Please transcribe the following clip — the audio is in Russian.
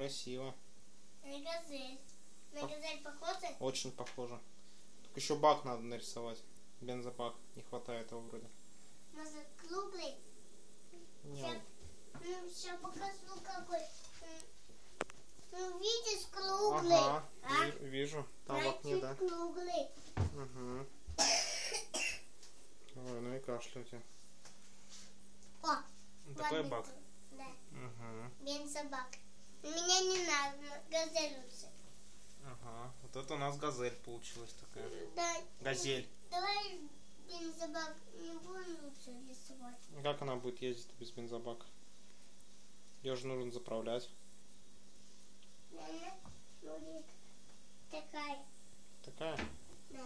красиво. На газель. На газель похоже? Очень похоже. Только еще бак надо нарисовать. Бензобак. Не хватает его вроде. Может, круглый? Не. Сейчас покажу какой. Видишь, круглый? Ага, А? вижу. Там в окне, да? Круглый. Угу. Ой, ну и кашляете. О, Такой вот бак. Да. Угу. Бензобак. Меня не надо, газель лучше. Ага. Вот это у нас газель получилась такая. Да. Газель. Давай бензобак не будем лучше рисовать. Как она будет ездить без бензобака? Ее же нужно заправлять. Она будет такая. Такая? Да.